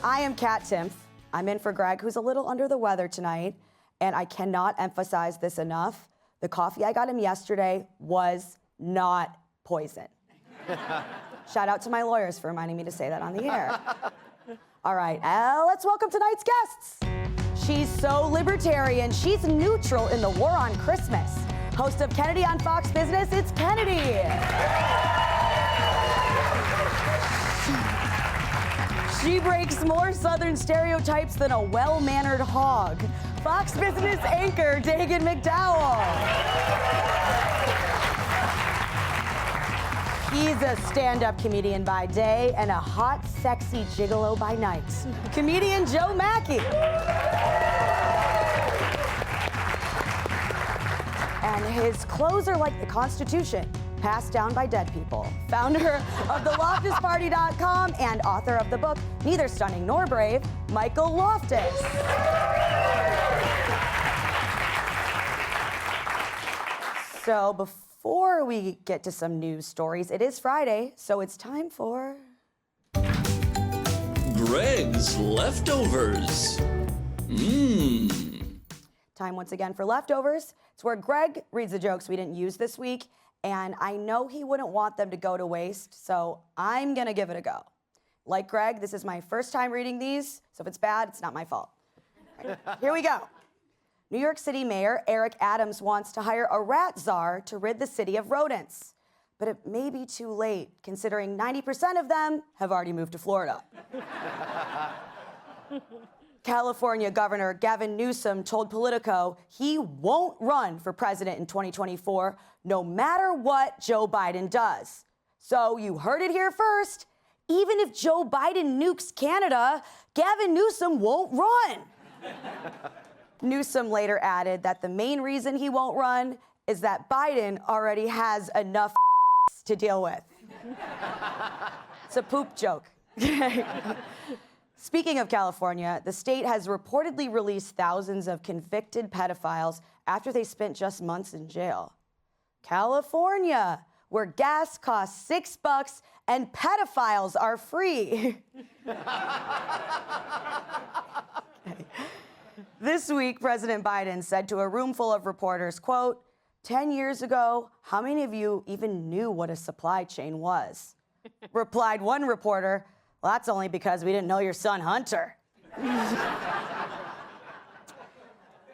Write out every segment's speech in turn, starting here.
I am Kat Timpf. I'm in for Greg, who's a little under the weather tonight, and I cannot emphasize this enough. The coffee I got him yesterday was not poison. Shout out to my lawyers for reminding me to say that on the air. All right, let's welcome tonight's guests. She's so libertarian, she's neutral in the war on Christmas. Host of Kennedy on Fox Business, it's Kennedy. She breaks more Southern stereotypes than a well-mannered hog. Fox Business anchor Dagan McDowell. He's a stand-up comedian by day and a hot, sexy gigolo by night. Comedian Joe Mackey. And his clothes are like the Constitution, passed down by dead people. Founder of theloftusparty.com and author of the book Neither Stunning Nor Brave, Michael Loftus. So before we get to some news stories, it is Friday, so it's time for Greg's Leftovers. Time once again for Leftovers. It's where Greg reads the jokes we didn't use this week, and I know he wouldn't want them to go to waste, so I'm gonna give it a go. Like Greg, this is my first time reading these, so if it's bad, it's not my fault. Right, here we go. New York City Mayor Eric Adams wants to hire a rat czar to rid the city of rodents. But it may be too late, considering 90% of them have already moved to Florida. California Governor Gavin Newsom told Politico he won't run for president in 2024, no matter what Joe Biden does. So you heard it here first. Even if Joe Biden nukes Canada, Gavin Newsom won't run. Newsom later added that the main reason he won't run is that Biden already has enough to deal with. It's a poop joke. Speaking of California, the state has reportedly released thousands of convicted pedophiles after they spent just months in jail. California, where gas costs $6 and pedophiles are free. Okay. This week, President Biden said to a room full of reporters, quote, 10 years ago, how many of you even knew what a supply chain was? Replied one reporter, well, that's only because we didn't know your son Hunter.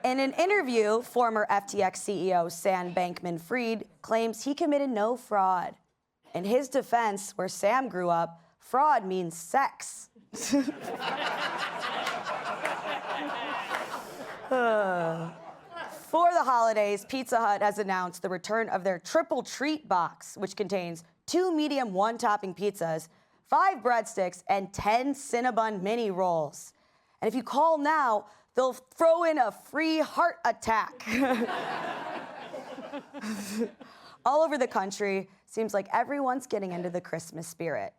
In an interview, former FTX CEO Sam Bankman-Fried claims he committed no fraud. In his defense, where Sam grew up, fraud means sex. For the holidays, Pizza Hut has announced the return of their triple treat box, which contains 2 medium one-topping pizzas, 5 breadsticks, and 10 Cinnabon mini rolls. And if you call now, they'll throw in a free heart attack. All over the country, seems like everyone's getting into the Christmas spirit.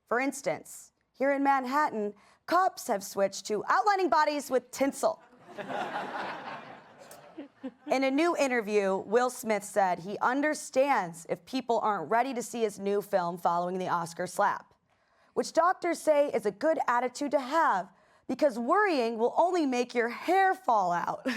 For instance, here in Manhattan, cops have switched to outlining bodies with tinsel. In a new interview, Will Smith said he understands if people aren't ready to see his new film following the Oscar slap, which doctors say is a good attitude to have because worrying will only make your hair fall out.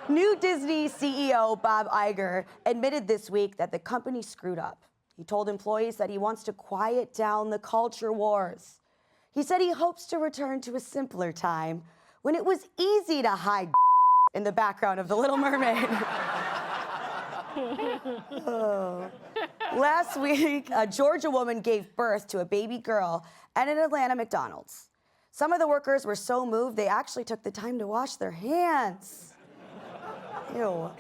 New Disney CEO Bob Iger admitted this week that the company screwed up. He told employees that he wants to quiet down the culture wars. He said he hopes to return to a simpler time when it was easy to hide in the background of The Little Mermaid. Oh. Last week, a Georgia woman gave birth to a baby girl at an Atlanta McDonald's. Some of the workers were so moved they actually took the time to wash their hands. Ew.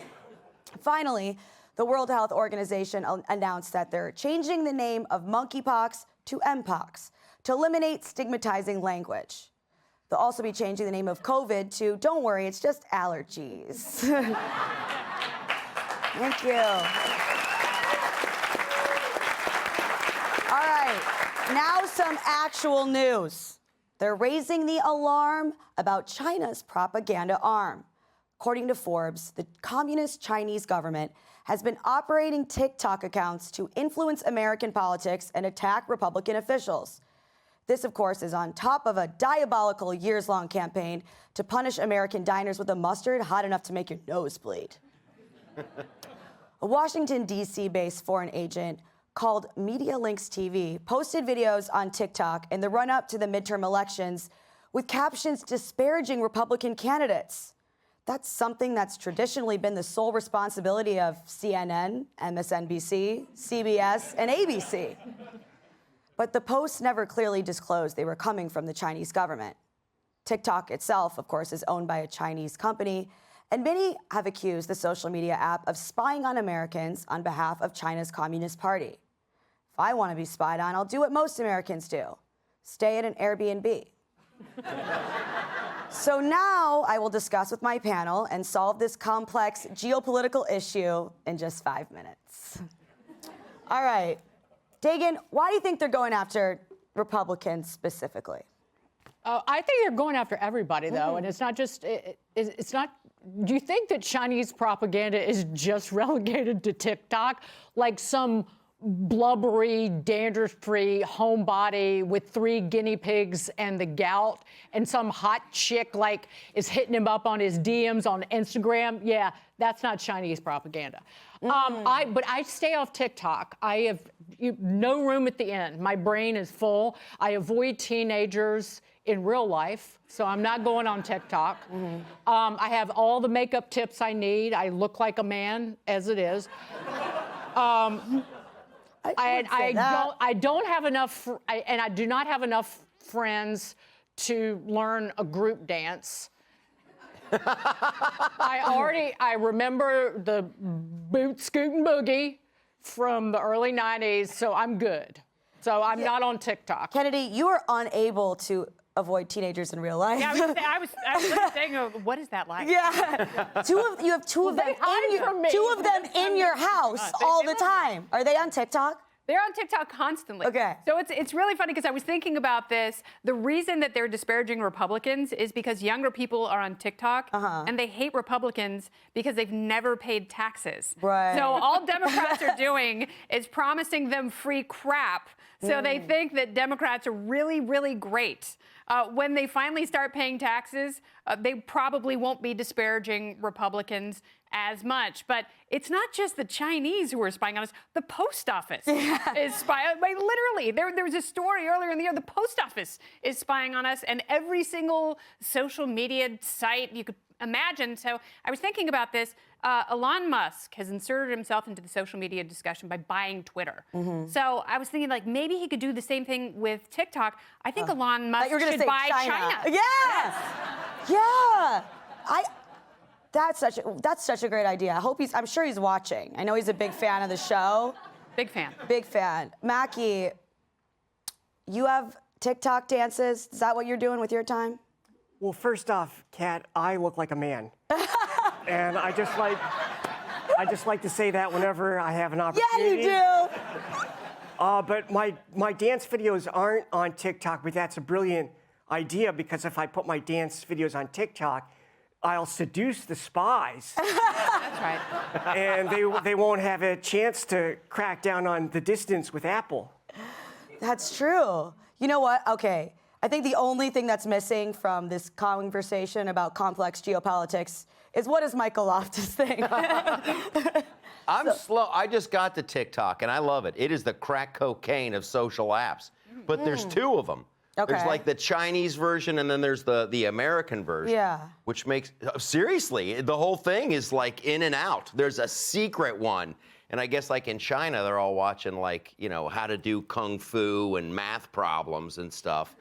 Finally, the World Health Organization announced that they're changing the name of monkeypox to Mpox to eliminate stigmatizing language. They'll also be changing the name of COVID to, don't worry, it's just allergies. Thank you. All right, now some actual news. They're raising the alarm about China's propaganda arm. According to Forbes, the communist Chinese government has been operating TikTok accounts to influence American politics and attack Republican officials. This, of course, is on top of a diabolical years-long campaign to punish American diners with a mustard hot enough to make your nose bleed. A Washington, D.C.-based foreign agent called Media Links TV posted videos on TikTok in the run-up to the midterm elections with captions disparaging Republican candidates. That's something that's traditionally been the sole responsibility of CNN, MSNBC, CBS, and ABC. But the posts never clearly disclosed they were coming from the Chinese government. TikTok itself, of course, is owned by a Chinese company, and many have accused the social media app of spying on Americans on behalf of China's Communist Party. If I want to be spied on, I'll do what most Americans do: stay at an Airbnb. So now I will discuss with my panel and solve this complex geopolitical issue in just 5 minutes. All right. Dagan, why do you think they're going after Republicans specifically? I think they're going after everybody, though, and it's not just, it's not, do you think that Chinese propaganda is just relegated to TikTok? Like some blubbery, dandruff-free homebody with 3 guinea pigs and the gout, and some hot chick like is hitting him up on his DMs on Instagram? Yeah, that's not Chinese propaganda. But I stay off TikTok. I have no room at the end. My brain is full. I avoid teenagers in real life, so I'm not going on TikTok. I have all the makeup tips I need. I look like a man as it is. I don't have enough, and I do not have enough friends to learn a group dance. I remember the boot scootin' boogie from the early 90s, so I'm good. So I'm not on TikTok. Kennedy, you are unable to avoid teenagers in real life. Yeah, I was saying, what is that like? Yeah, you have two of them in your house all the time. Are they on TikTok? They're on TikTok constantly. Okay. So it's really funny because I was thinking about this. The reason that they're disparaging Republicans is because younger people are on TikTok and they hate Republicans because they've never paid taxes. Right. So all Democrats are doing is promising them free crap. So they think that Democrats are really, really great. When they finally start paying taxes, they probably won't be disparaging Republicans as much. But it's not just the Chinese who are spying on us. The post office is spying. Like, literally, there was a story earlier in the year. The post office is spying on us, and every single social media site you could imagine. So I was thinking about this. Elon Musk has inserted himself into the social media discussion by buying Twitter. So I was thinking, like, maybe he could do the same thing with TikTok. I think Elon Musk should buy China. Yes. Yeah. That's such a great idea. I'm sure he's watching. I know he's a big fan of the show. Big fan. Big fan. Mackie, you have TikTok dances. Is that what you're doing with your time? Well, first off, Kat, I look like a man. And I just like to say that whenever I have an opportunity. Yeah, you do. But my dance videos aren't on TikTok, but that's a brilliant idea because if I put my dance videos on TikTok, I'll seduce the spies. That's right. And they won't have a chance to crack down on the distance with Apple. That's true. You know what? Okay. I think the only thing that's missing from this conversation about complex geopolitics is what does Michael Loftus think? I'm slow. I just got to TikTok, and I love it. It is the crack cocaine of social apps. But there's 2 of them. Okay. There's like the Chinese version, and then there's the American version. Yeah. Which makes, seriously, the whole thing is like in and out. There's a secret one. And I guess like in China, they're all watching like, you know, how to do kung fu and math problems and stuff.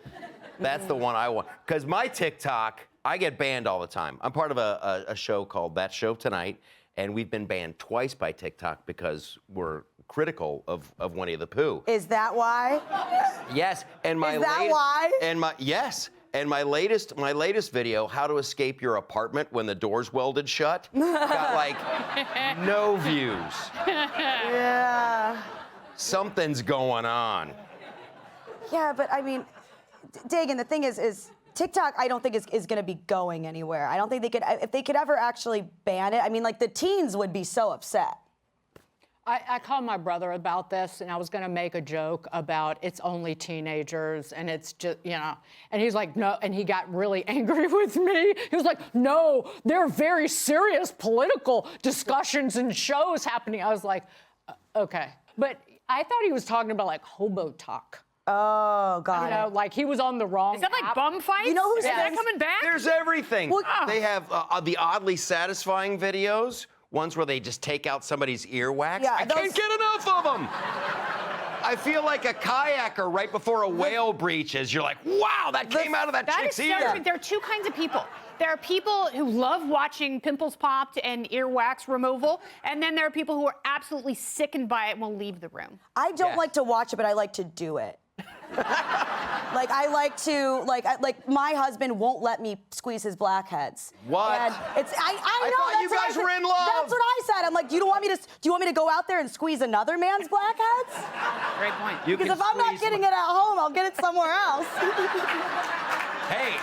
That's the one I want. Because my TikTok, I get banned all the time. I'm part of a show called That Show Tonight, and we've been banned twice by TikTok because we're critical of Winnie the Pooh. Is that why? Yes. And my Is that why? And yes. And my latest video, How to Escape Your Apartment When the Door's Welded Shut, got like no views. Yeah. Something's going on. Yeah, but I mean, Dagan, the thing is TikTok, I don't think is going to be going anywhere. I don't think they could, if they could ever actually ban it. I mean, like the teens would be so upset. I called my brother about this, and I was going to make a joke about it's only teenagers, and it's just, you know, and he's like, no, and he got really angry with me. He was like, no, there are very serious political discussions and shows happening. I was like, okay. But I thought he was talking about like hobo talk. Oh, God. You know, like he was on the wrong Is that like app. bum fights? You know who's Is that coming back? There's everything. Well, They have the oddly satisfying videos, ones where they just take out somebody's earwax. Yeah, I can't get enough of them. I feel like a kayaker right before a whale breaches. You're like, wow, that came out of that That is chick's so ear. true. There are two kinds of people. There are people who love watching pimples popped and earwax removal, and then there are people who are absolutely sickened by it and will leave the room. I don't like to watch it, but I like to do it. Like I like to like my husband won't let me squeeze his blackheads. What? And it's I know. thought you that's what I guys said. were in love. That's what I said. I'm like, do you want me to go out there and squeeze another man's blackheads? Great point. You Because can if I'm not squeeze getting it at home, I'll get it somewhere else. Hey.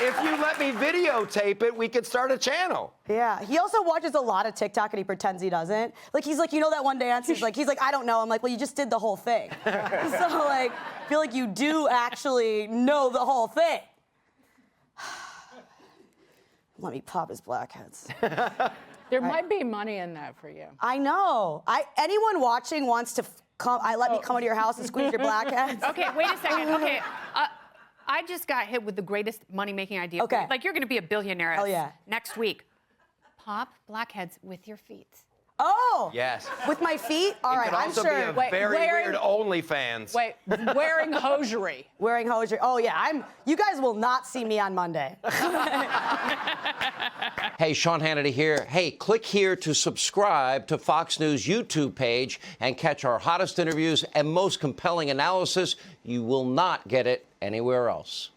If you let me videotape it, we could start a channel. Yeah. He also watches a lot of TikTok and he pretends he doesn't. Like he's like, you know that one dance? He's like, I don't know. I'm like, well, you just did the whole thing. So like, I feel like you do actually know the whole thing. Let me pop his blackheads. There might be money in that for you. I know. Anyone watching wants to come. Let me come into your house and squeeze your blackheads. Okay, wait a second. Okay. I just got hit with the greatest money-making idea. Okay. Like, you're going to be a billionaire Hell yeah. next week. Pop blackheads with your feet. Oh. Yes. With my feet? All It right, could I'm also sure. be a very wearing- weird OnlyFans. Wait, wearing hosiery. Wearing hosiery. Oh yeah, you guys will not see me on Monday. Hey, Sean Hannity here. Hey, click here to subscribe to Fox News YouTube page and catch our hottest interviews and most compelling analysis. You will not get it anywhere else.